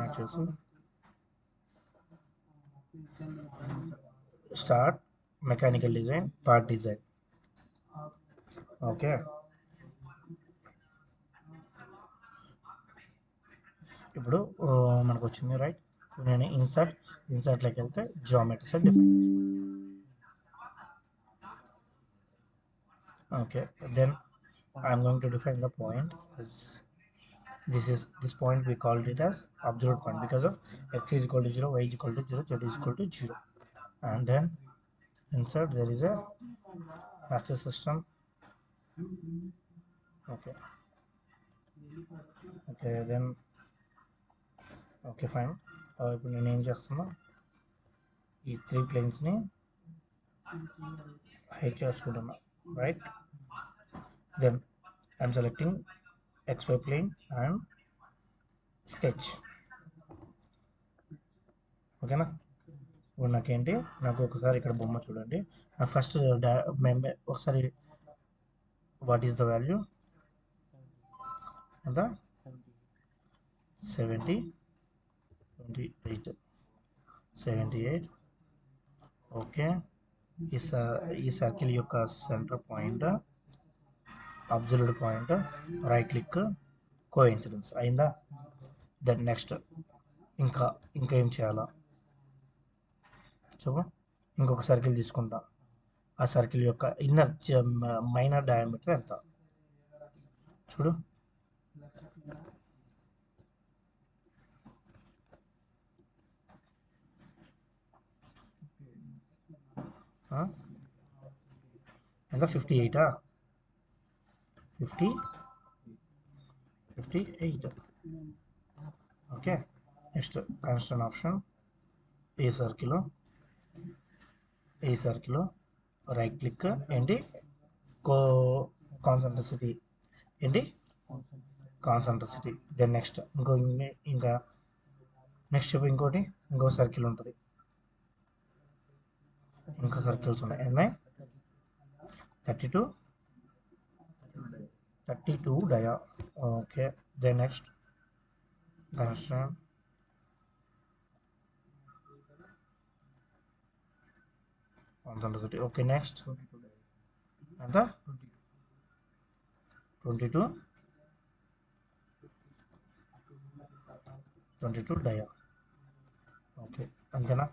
Select చేసి start mechanical design part design. Okay, ఇప్పుడు మనకు వచ్చింది రైట్. నేను ఇన్సర్ట్లోకి వెళ్తే జామెట్రీ సెట్ డిఫైన్ చేసుకుంటాను. Okay, then I'm going to define the point. This point we called it as absolute point because of x is equal to 0, y is equal to 0, z is equal to 0. And then insert there is a axis system. Okay, then okay, fine. ఇప్పుడు నేను ఏం చేస్తున్నా, ఈ 3 planes ని hide చేసుకుంటున్నా, right. Then I'm selecting xy plane and sketch. ఓకేనా. ఇప్పుడు నాకేంటి, నాకు ఒకసారి ఇక్కడ బొమ్మ చూడండి. నా ఫస్ట్ ఒకసారి వాట్ ఈస్ ద వాల్యూ, ఎంత, 78. ఓకే, ఈ సర్కిల్ యొక్క centre point, observed point, right click, coincidence అయిందా. దెన్ నెక్స్ట్ ఇంకా ఏం చేయాలా, సో ఇంకొక సర్కిల్ తీసుకుంటా. ఆ సర్కిల్ యొక్క మైనర్ డయామీటర్ ఎంత చూడు. ఎంత, 58. 58. ఓకే, నెక్స్ట్ కాన్స్టెంట్ ఆప్షన్, ఏ సర్కిల్ రైట్ క్లిక్ ఏంటి, కాన్సంట్రిసిటీ ఏంటి, కాన్సంట్రిసిటీ. దెన్ నెక్స్ట్ ఇంకా నెక్స్ట్ ఇంకో సర్కిల్ ఉంటుంది, ఇంకా సర్కిల్స్ ఉన్నాయి. ఎన్ని, 32 dia. Okay, then next constant concentricity. Okay, next ఎంత, 22 డయా. ఓకే, అంతేనా,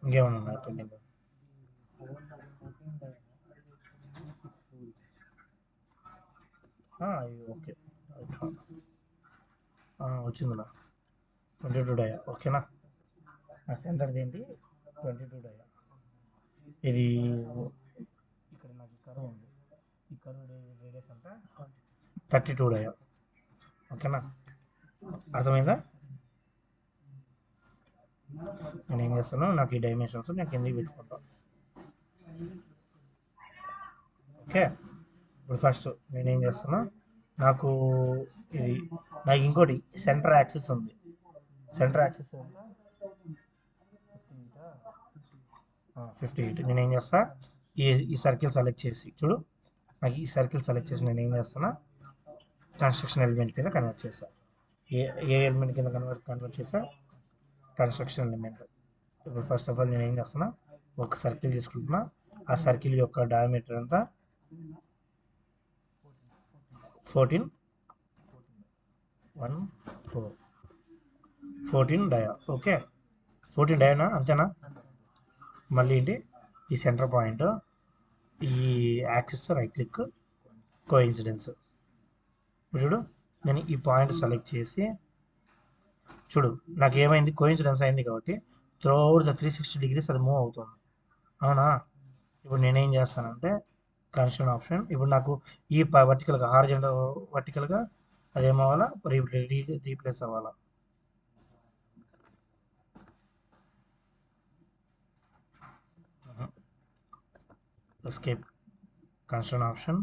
ఇంకేమైనా ఉన్నాయి పెండింగ్? ఓకే, వచ్చిందిలా 22 డయా. ఓకేనా, నా సెంటర్ది ఏంటి, 22 డయా. ఇది ఇక్కడ నాకు కర్వ్ ఉంది, ఈ కర్వ్ రేడియస్ అంతా 32 డయా. ఓకేనా, అర్థమైందా. నేను ఏం చేస్తాను, నాకు ఈ డైమెన్షన్స్ నేను కిందకి పెట్టుకుంటాను. ఓకే, ఇప్పుడు ఫస్ట్ నేనేం చేస్తాను, నాకు ఇంకోటి సెంటర్ యాక్సిస్ ఉంది. Centre axis 58. నేనేం చేస్తా, ఈ సర్కిల్ సెలెక్ట్ చేసి చూడు, నాకు ఈ సర్కిల్ సెలెక్ట్ చేసి నేను ఏం చేస్తాను, కన్స్ట్రక్షన్ ఎలిమెంట్ కింద కన్వర్ట్ చేసా. ఏ ఎలిమెంట్ కింద కన్వర్ట్ చేసా, కన్స్ట్రక్షన్ ఎలిమెంట్. ఇప్పుడు ఫస్ట్ ఆఫ్ ఆల్ నేను ఏం చేస్తున్నా, ఒక సర్కిల్ తీసుకుంటున్నా. ఆ సర్కిల్ యొక్క డయామీటర్ అంతా 14 డయా. ఓకే, 14 డయానా, అంతేనా. మళ్ళీ ఏంటి, ఈ సెంటర్ పాయింట్, ఈ యాక్సిస్ రైట్ క్లిక్, కోఇన్సిడెన్స్. చూడు, నేను ఈ పాయింట్ సెలెక్ట్ చేసి చూడు, నాకు ఏమైంది, కోఇన్సిడెన్స్ అయింది కాబట్టి త్రూ అవుట్ ద 360 degrees అది మూవ్ అవుతుంది, అవునా. ఇప్పుడు నేనేం చేస్తానంటే కన్స్ట్రక్షన్ ఆప్షన్, ఇప్పుడు నాకు ఈ వర్టికల్గా హారిజాంటల్ వర్టికల్గా అదేమవ్వాలా, రీప్లేస్ అవ్వాలా. ఎస్కేప్, కన్స్ట్రక్షన్ ఆప్షన్,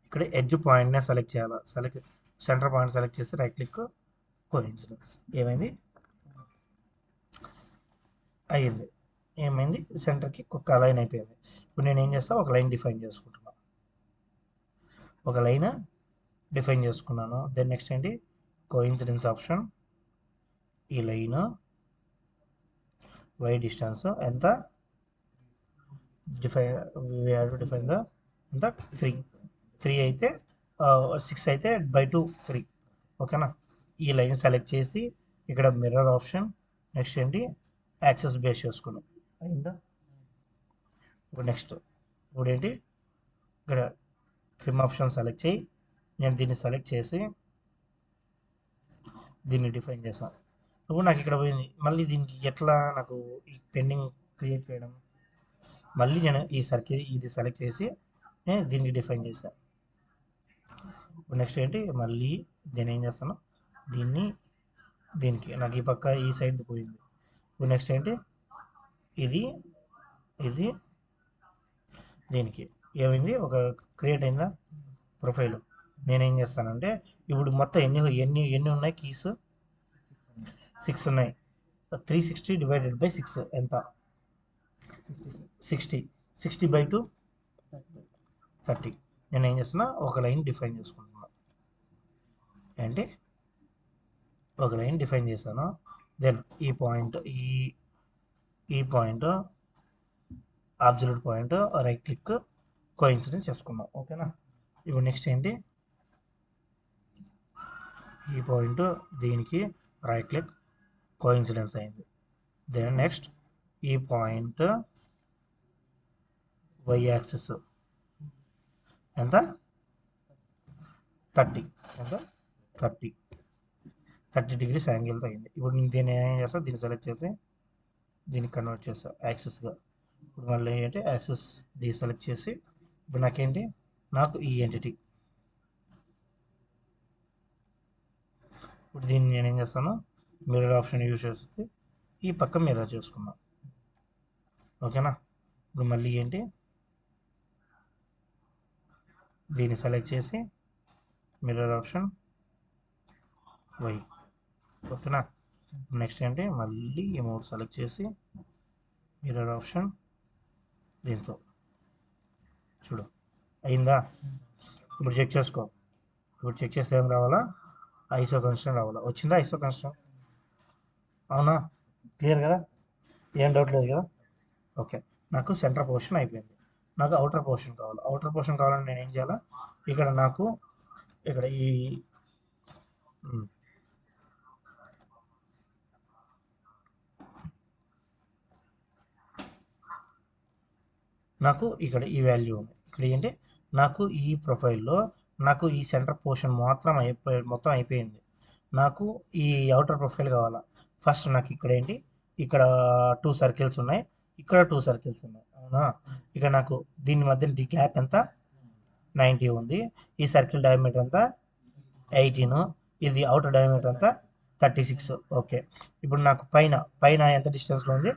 ఇక్కడ ఎడ్జ్ పాయింట్నే సెలెక్ట్ చేయాలా. సెంటర్ పాయింట్ సెలెక్ట్ చేసి రైట్ క్లిక్, కోఇన్సిడెన్స్. ఏమైంది, సెంటర్కి ఒక లైన్ అయిపోయింది. ఇప్పుడు నేను ఏం చేస్తా, ఒక లైన్ డిఫైన్ చేసుకున్నాను. దెన్ నెక్స్ట్ ఏంటి, కోఇన్సిడెన్స్ ఆప్షన్, ఈ లైన్ y డిస్టెన్స్ ఎంత డిఫైన్ ద ఎంత 3 అయితే 6 అయితే బై 2 3 ఓకేనా. ఈ లైన్ సెలెక్ట్ చేసి ఇక్కడ మిర్రర్ ఆప్షన్, నెక్స్ట్ ఏంటి యాక్సెస్ బేస్ చేసుకున్నాం అయిందా. ఇప్పుడు నెక్స్ట్ ఇప్పుడు ఏంటి ఇక్కడ ట్రిమ్ ఆప్షన్ సెలెక్ట్ చేయి, నేను దీన్ని సెలెక్ట్ చేసి దీన్ని డిఫైన్ చేశాను. ఇప్పుడు నాకు ఇక్కడ పోయింది, మళ్ళీ దీనికి ఎట్లా నాకు ఈ పెండింగ్ క్రియేట్ చేయడం, మళ్ళీ నేను ఈ సర్కిల్ ఇది సెలెక్ట్ చేసి నేను దీనికి డిఫైన్ చేశాను. ఇప్పుడు నెక్స్ట్ ఏంటి మళ్ళీ దీన్ని ఏం చేస్తాను, దీనికి నాకు ఈ పక్క ఈ సైడ్ పోయింది. ఇప్పుడు నెక్స్ట్ ఏంటి ఇది దీనికి ఏమైంది ఒక క్రియేట్ అయిందా ప్రొఫైల్. నేనేం చేస్తానంటే ఇప్పుడు మొత్తం ఎన్ని ఉన్నాయి కీస్ 6 ఉన్నాయి. 360 డివైడెడ్ బై 6 ఎంత 60 బై 2 30. నేను ఏం చేస్తున్నా ఒక లైన్ డిఫైన్ చేసుకుంటున్నా, అంటే ఒక లైన్ డిఫైన్ చేశాను. దెన్ ఈ point absolute point right click coincidence చేసుకున్నాం ఓకేనా. ఇప్పుడు నెక్స్ట్ ఏంటి ఈ పాయింట్ దీనికి రైట్ క్లిక్ కోఇన్సిడెన్స్ అయింది. దెన్ నెక్స్ట్ ఈ పాయింట్ y యాక్సిస్ ఎంత 30 డిగ్రీస్ యాంగిల్తో అయింది. ఇప్పుడు నేను దీన్ని ఏం చేస్తా, దీన్ని సెలెక్ట్ చేసి దీన్ని కన్వర్ట్ చేస్తా యాక్సిస్గా. ఇప్పుడు మళ్ళీ ఏంటంటే యాక్సిస్ సెలెక్ట్ చేసి ఇప్పుడు నాకేంటి నాకు ఈ ఎంటిటీ, ఇప్పుడు దీన్ని నేను ఏం చేస్తాను మిర్రర్ ఆప్షన్ యూజ్ చేస్తే ఈ పక్క మిర్రర్ చేసుకున్నాం ఓకేనా. ఇప్పుడు మళ్ళీ ఏంటి దీన్ని సెలెక్ట్ చేసి మిర్రర్ ఆప్షన్ వై ఓకేనా. నెక్స్ట్ ఏంటి మళ్ళీ ఈ మూడు సెలెక్ట్ చేసి మిర్రర్ ఆప్షన్ దీంతో చూడు అయిందా. ఇప్పుడు చెక్ చేసుకో, ఇప్పుడు చెక్ చేస్తే ఏం రావాలా ఐసో కన్స్ట్రక్ట్ రావాలా, వచ్చిందా ఐసో కన్స్ట్రక్ట్ అవునా, క్లియర్ కదా, ఏం డౌట్ లేదు కదా. ఓకే నాకు సెంటర్ పోర్షన్ అయిపోయింది, నాకు అవుటర్ పోర్షన్ కావాలి. అవుటర్ పోర్షన్ కావాలంటే నేను ఏం చేయాలా, ఇక్కడ నాకు ఇక్కడ ఈ నాకు ఇక్కడ ఈ వాల్యూ ఉంది. ఇక్కడ ఏంటి నాకు ఈ ప్రొఫైల్లో నాకు ఈ సెంటర్ పోర్షన్ మొత్తం అయిపోయింది. నాకు ఈ అవుటర్ ప్రొఫైల్ కావాలా. ఫస్ట్ నాకు ఇక్కడ ఏంటి ఇక్కడ 2 సర్కిల్స్ ఉన్నాయి, ఇక్కడ 2 సర్కిల్స్ ఉన్నాయి అవునా. ఇక్కడ నాకు దీని మధ్య గ్యాప్ ఎంత 90 ఉంది. ఈ సర్కిల్ డయామీటర్ ఎంత 18, ఇది అవుటర్ డయామీటర్ ఎంత 36. ఓకే ఇప్పుడు నాకు పైన ఎంత డిస్టెన్స్లో ఉంది,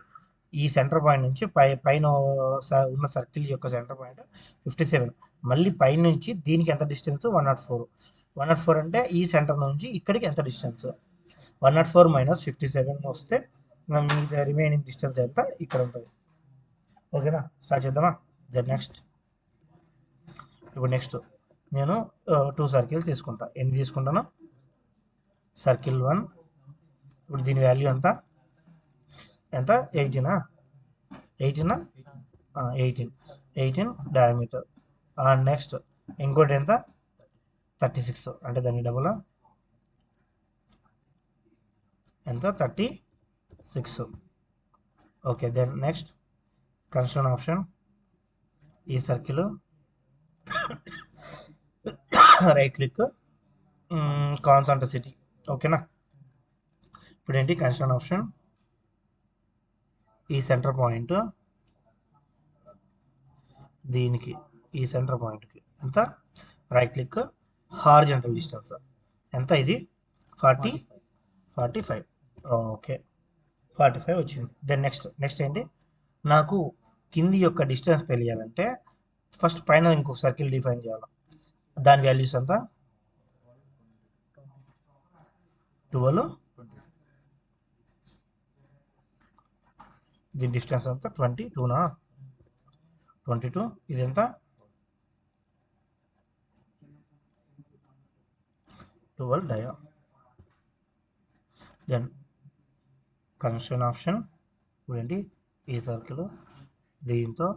ఈ సెంటర్ పాయింట్ నుంచి పైన ఉన్న సర్కిల్ యొక్క సెంటర్ పాయింట్ 57. మళ్ళీ పైన నుంచి దీనికి ఎంత డిస్టెన్స్ 104 అంటే ఈ సెంటర్ నుంచి ఇక్కడికి ఎంత డిస్టెన్స్ 104 మైనస్ 57 వస్తే మీకు రిమైనింగ్ డిస్టెన్స్ ఎంత ఇక్కడ ఉంటుంది ఓకేనా. స్టార్ట్ చేద్దామా. దెన్ నెక్స్ట్ ఇప్పుడు నెక్స్ట్ నేను 2 సర్కిల్ తీసుకుంటా. ఎన్ని తీసుకుంటాను సర్కిల్ 1, ఇప్పుడు దీని వాల్యూ ఎంత 18 డయామీటర్. నెక్స్ట్ ఇంకోటి ఎంత 36 అంటే దాని డబుల్ ఎంత 36. Okay then next construct option, ఈ సర్కిల్ రైట్ క్లిక్ కాన్సంట్రిసిటీ ఓకేనా. ఇప్పుడు ఏంటి కన్స్ట్రక్ట్ ఆప్షన్, ఈ సెంటర్ పాయింట్ దీనికి ఈ సెంటర్ పాయింట్కి ఎంత రైట్ క్లిక్ హారిజాంటల్ డిస్టెన్స్ ఎంత ఇది 45. ఓకే 45 వచ్చింది. దెన్ నెక్స్ట్ ఏంటి నాకు కింది యొక్క డిస్టెన్స్ తెలియాలంటే ఫస్ట్ పైన ఇంకొక సర్కిల్ డిఫైన్ చేయాలి. దాని వాల్యూస్ ఎంత 12, దీని డిస్టెన్స్ ఎంత 22 ఇది ఎంత 12 డయా దెన్ కన్స్ట్రైన్ ఆప్షన్ ఇప్పుడు ఏంటి ఈ సర్కిల్ దీంతో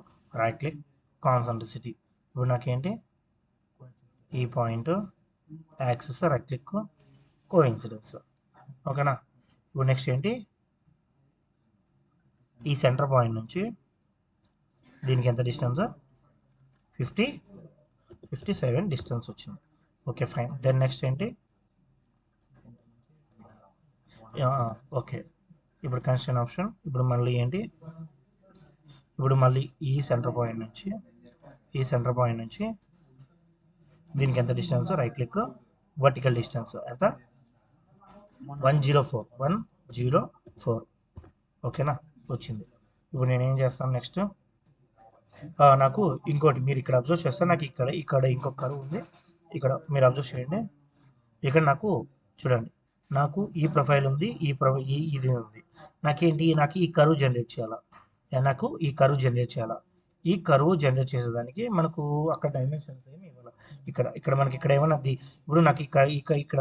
రైట్ క్లిక్ కాన్సెంట్రిసిటీ. ఇప్పుడు నాకేంటి ఈ point axis right click coincidence. ఓకేనా. ఇప్పుడు నెక్స్ట్ ఏంటి ఈ సెంటర్ పాయింట్ నుంచి దీనికి ఎంత డిస్టెన్స్ 57 డిస్టెన్స్ వచ్చింది. Okay fine. దెన్ నెక్స్ట్ ఏంటి ఓకే ఇప్పుడు కన్స్ట్రైన్ ఆప్షన్ ఇప్పుడు మళ్ళీ ఏంటి ఇప్పుడు మళ్ళీ ఈ సెంటర్ పాయింట్ నుంచి దీనికి ఎంత distance right click vertical distance ఎంత 104 ఓకేనా వచ్చింది. ఇప్పుడు నేనేం చేస్తాను నెక్స్ట్ నాకు ఇంకోటి మీరు ఇక్కడ అబ్జర్వ్ చేస్తే నాకు ఇక్కడ ఇంకొక కర్వ్ ఉంది. ఇక్కడ మీరు అబ్జర్వ్ చేయండి. ఇక్కడ నాకు చూడండి నాకు ఈ ప్రొఫైల్ ఉంది ఇది ఉంది. నాకు ఈ కర్వ్ జనరేట్ చేయాలా ఈ కర్వ్ జనరేట్ చేసేదానికి మనకు అక్కడ డైమెన్షన్స్ ఏమి ఇవ్వాలి. ఇక్కడ మనకి ఇక్కడ ఏమన్నా ఇప్పుడు నాకు ఇక్కడ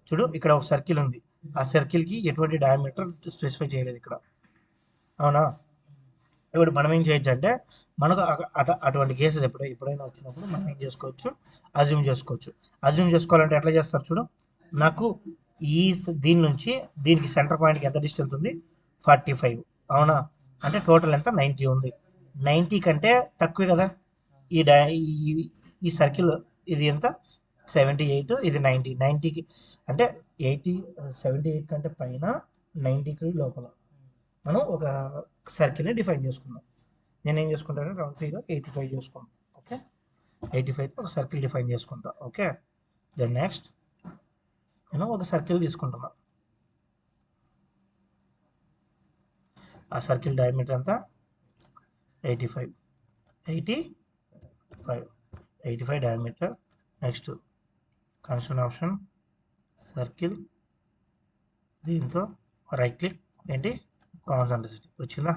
చూడు ఇక్కడ ఒక సర్కిల్ ఉంది. ఆ సర్కిల్కి ఎటువంటి డయామీటర్ స్పెసిఫై చేయలేదు ఇక్కడ. అవునా. ఇప్పుడు మనం ఏం చేయొచ్చు అంటే మనకు అటువంటి కేసెస్ ఎప్పుడైనా వచ్చినప్పుడు మనం ఏం చేసుకోవచ్చు అజ్యూమ్ చేసుకోవాలంటే ఎట్లా చేస్తారు చూడు. నాకు దీని నుంచి దీనికి సెంటర్ పాయింట్కి ఎంత డిస్టెన్స్ ఉంది 45. అవునా. అంటే టోటల్ ఎంత 90 ఉంది. 90 కంటే తక్కువే కదా ఈ సర్కిల్. ఇది ఎంత 78 ఇది 90కి అంటే 78 కంటే పైన 90కి లోపల మనం ఒక సర్కిల్ని డిఫైన్ చేసుకుందాం. నేనేం చేసుకుంటానంటే రౌండ్ ఫిగర్ 85 చేసుకుంటాను. ఓకే 85 ఒక సర్కిల్ డిఫైన్ చేసుకుంటా. ఓకే దెన్ నెక్స్ట్ నేను ఒక సర్కిల్ తీసుకుంటున్నా. ఆ సర్కిల్ డయామీటర్ ఎంత 85 diameter. Next constraint option circle దీంతో రైట్ క్లిక్ ఏంటి కాన్సెంట్రిసిటీ వచ్చిందా.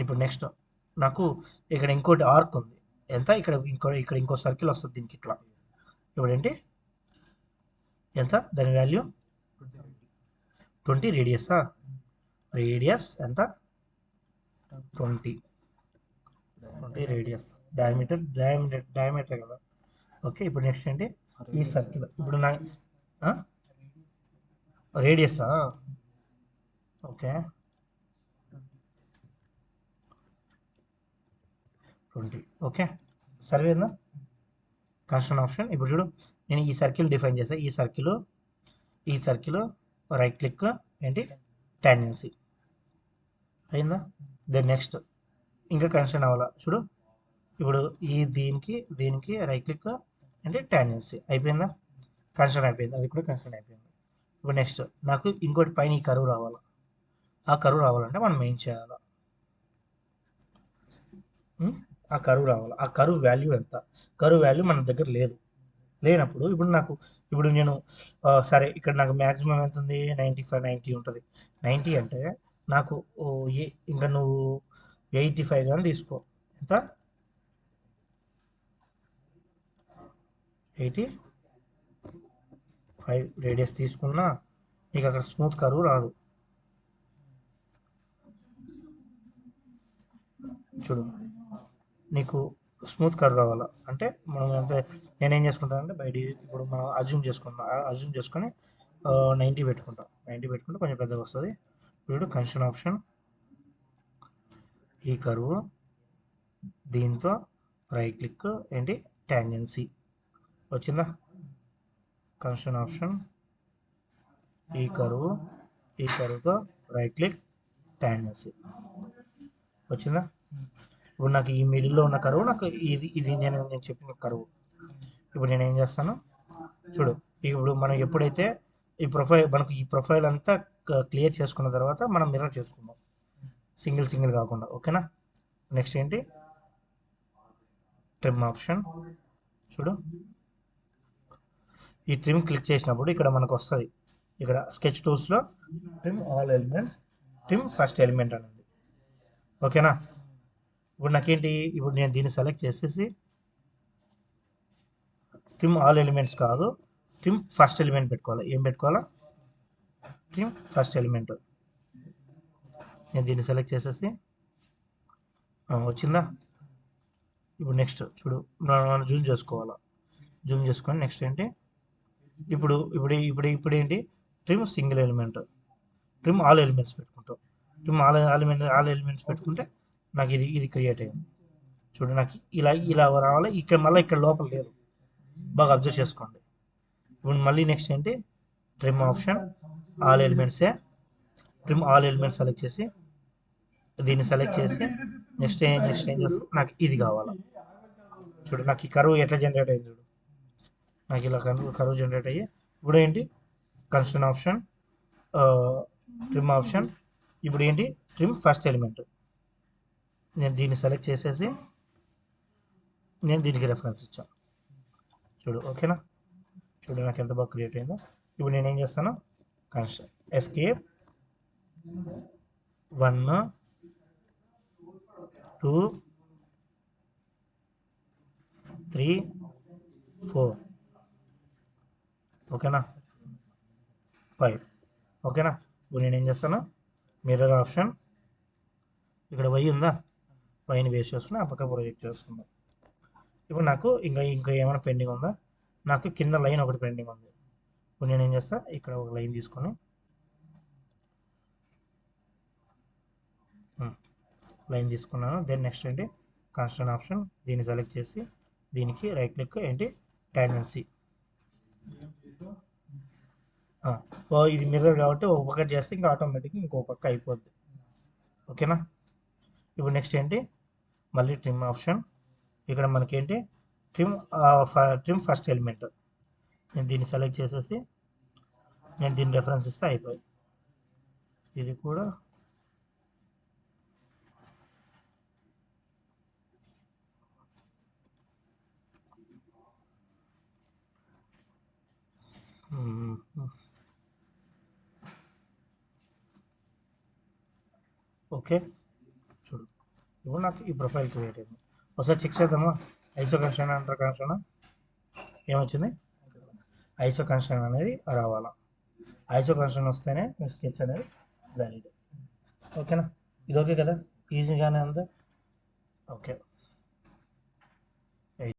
ఇప్పుడు నెక్స్ట్ నాకు ఇక్కడ ఇంకోటి ఆర్క్ ఉంది. ఎంత ఇక్కడ ఇంకో సర్కిల్ వస్తుంది దీనికి ఇట్లా. ఇప్పుడు ఏంటి ఎంత దాని వాల్యూ 20 రేడియస్ ఎంత 20 రేడియస్ డయామీటర్ కదా. ఓకే ఇప్పుడు నెక్స్ట్ ఏంటి ఈ సర్కిల్ ఇప్పుడు నా రేడియస్ ఓకే 20 ఓకే సరిపోయిందా. కన్స్ట్రైన్ ఆప్షన్ ఇప్పుడు చూడు నేను ఈ సర్కిల్ డిఫైన్ చేసా. ఈ సర్కిల్ రైట్ క్లిక్ ఏంటి టాంజెన్సీ అయిందా. దెన్ నెక్స్ట్ ఇంకా కన్స్ట్రైన్ అవ్వాలా చూడు. ఇప్పుడు దీనికి రైట్ క్లిక్ అంటే టాంజెన్సీ అయిపోయిందా. కన్స్ట్రైన్ అయిపోయింది. అది కూడా కన్స్ట్రైన్ అయిపోయింది. ఇప్పుడు నెక్స్ట్ నాకు ఇంకోటి పైన ఈ కరువు రావాలా. ఆ కరువు రావాలంటే మనం ఏం చేయాలా ఆ కరువు రావాలి. ఆ కరువు వాల్యూ ఎంత కరువు వాల్యూ మన దగ్గర లేనప్పుడు ఇప్పుడు నేను సరే ఇక్కడ నాకు మ్యాక్సిమం ఎంత ఉంది 90 ఉంటుంది. 90 అంటే నాకు ఇంకా నువ్వు 85 కానీ తీసుకో. ఎంత 85 రేడియస్ తీసుకున్నా నీకు అక్కడ స్మూత్ కరువు రాదు. చూడు నీకు స్మూత్ కర్వ్ రావాలా అంటే మనం ఎంత నేనేం చేసుకుంటానంటే ఇప్పుడు మనం అజ్యూమ్ చేసుకొని 90 పెట్టుకుంటాం. 90 పెట్టుకుంటే కొంచెం పెద్దగా వస్తుంది. ఇప్పుడు కన్స్ట్రైన్ ఆప్షన్ ఈ కర్వ్ దీంతో రైట్ క్లిక్ ఏంటి టాంజెన్సీ వచ్చిందా. కన్స్ట్రైన్ ఆప్షన్ ఈ కర్వ్తో రైట్ క్లిక్ టాంజెన్సీ వచ్చిందా. ఇప్పుడు నాకు ఈ మిడిల్లో ఉన్న కరువు నాకు ఇది నేను చెప్పిన కరువు. ఇప్పుడు నేను ఏం చేస్తాను చూడు. ఇప్పుడు మనం ఎప్పుడైతే మనకు ఈ ప్రొఫైల్ అంతా క్లియర్ చేసుకున్న తర్వాత మనం మిర్రర్ చేసుకుందాం సింగిల్ కాకుండా. ఓకేనా. నెక్స్ట్ ఏంటి ట్రిమ్ ఆప్షన్ చూడు. ఈ ట్రిమ్ క్లిక్ చేసినప్పుడు ఇక్కడ మనకు వస్తుంది. ఇక్కడ స్కెచ్ టూల్స్లో trim all elements trim first element అనేది. ఓకేనా. ఇప్పుడు నాకేంటి ఇప్పుడు నేను దీన్ని సెలెక్ట్ చేసేసి ట్రిమ్ ఆల్ ఎలిమెంట్స్ కాదు ట్రిమ్ ఫస్ట్ ఎలిమెంట్ పెట్టుకోవాలి. ఏం పెట్టుకోవాలా ట్రిమ్ ఫస్ట్ ఎలిమెంట్. నేను దీన్ని సెలెక్ట్ చేసేసి వచ్చిందా. ఇప్పుడు నెక్స్ట్ చూడు, మనం జూమ్ చేసుకోవాలా. జూమ్ చేసుకొని నెక్స్ట్ ఏంటి, ఇప్పుడు ఇప్పుడు ఇప్పుడు ఇప్పుడు ఏంటి, trim single element, trim all elements పెట్టుకుంటాం. ట్రిమ్ ఆల్ ఎలిమెంట్స్ పెట్టుకుంటే నాకు ఇది క్రియేట్ అయింది. చూడు నాకు ఇలా రావాలి. ఇక్కడ మళ్ళీ ఇక్కడ లోపల లేదు, బాగా అబ్జర్వ్ చేసుకోండి. ఇప్పుడు మళ్ళీ నెక్స్ట్ ఏంటి, ట్రిమ్ ఆప్షన్ ఆల్ ఎలిమెంట్సే. ట్రిమ్ ఆల్ ఎలిమెంట్స్ సెలెక్ట్ చేసి దీన్ని సెలెక్ట్ చేసి నెక్స్ట్ ఏం చేస్తాను, నాకు ఇది కావాలా. చూడు నాకు ఈ కరువు ఎట్లా జనరేట్ అయింది చూడు, నాకు ఇలా కరువు జనరేట్ అయ్యి ఇప్పుడు ఏంటి, కన్స్ట్రక్షన్ ఆప్షన్, ట్రిమ్ ఆప్షన్. ఇప్పుడు ఏంటి, ట్రిమ్ ఫస్ట్ ఎలిమెంట్. నేను దీన్ని సెలెక్ట్ చేసేసి నేను దీనికి రెఫరెన్స్ ఇచ్చాను. చూడు ఓకేనా. చూడు నాకు ఎంత బాగా క్రియేట్ అయిందో. ఇప్పుడు నేను ఏం చేస్తాను, ఎస్కేప్ 1 2 3 4 ఓకేనా, 5 ఓకేనా. ఇప్పుడు నేను ఏం చేస్తాను, మిర్రర్ ఆప్షన్, ఇక్కడ వై ఉందా, వైని బేస్ చేసుకుని ఆ పక్క ప్రొజెక్ట్ చేసుకుందాం. ఇప్పుడు నాకు ఇంకా ఏమైనా పెండింగ్ ఉందా, నాకు కింద లైన్ ఒకటి పెండింగ్ ఉంది. ఇప్పుడు నేను ఏం చేస్తా, ఇక్కడ ఒక లైన్ తీసుకొని లైన్ తీసుకున్నాను. దెన్ నెక్స్ట్ ఏంటి, కన్స్ట్రక్షన్ ఆప్షన్, దీన్ని సెలెక్ట్ చేసి దీనికి రైట్ క్లిక్ ఏంటి, టాంజెన్సీ. ఇది మిర్రర్ కాబట్టి ఒక పక్క చేస్తే ఇంకా ఆటోమేటిక్గా ఇంకో పక్క అయిపోద్ది. ఓకేనా. ఇప్పుడు నెక్స్ట్ ఏంటి, మళ్ళీ ట్రిమ్ ఆప్షన్, ఇక్కడ మనకేంటి ట్రిమ్ ఫస్ట్ ఎలిమెంట్. నేను దీన్ని సెలెక్ట్ చేసేసి నేను దీన్ని రెఫరెన్స్ ఇస్తే అయిపోయి. ఇది కూడా ఓకే. చూడు ఇప్పుడు నాకు ఈ ప్రొఫైల్ క్రియేట్ అయింది. ఒకసారి చెక్ చేద్దామా, ఐసో కన్స్ట్రక్షన్ అంటారు, కన్స్ట్రక్షన్ ఏమొచ్చింది, ఐసో కన్స్ట్రక్షన్ అనేది రావాలా. ఐసో కన్స్ట్రక్షన్ వస్తేనే స్కెచ్ అనేది వ్యాలిడ్. ఓకేనా, ఇది ఓకే కదా, ఈజీగానే ఉంది. ఓకే.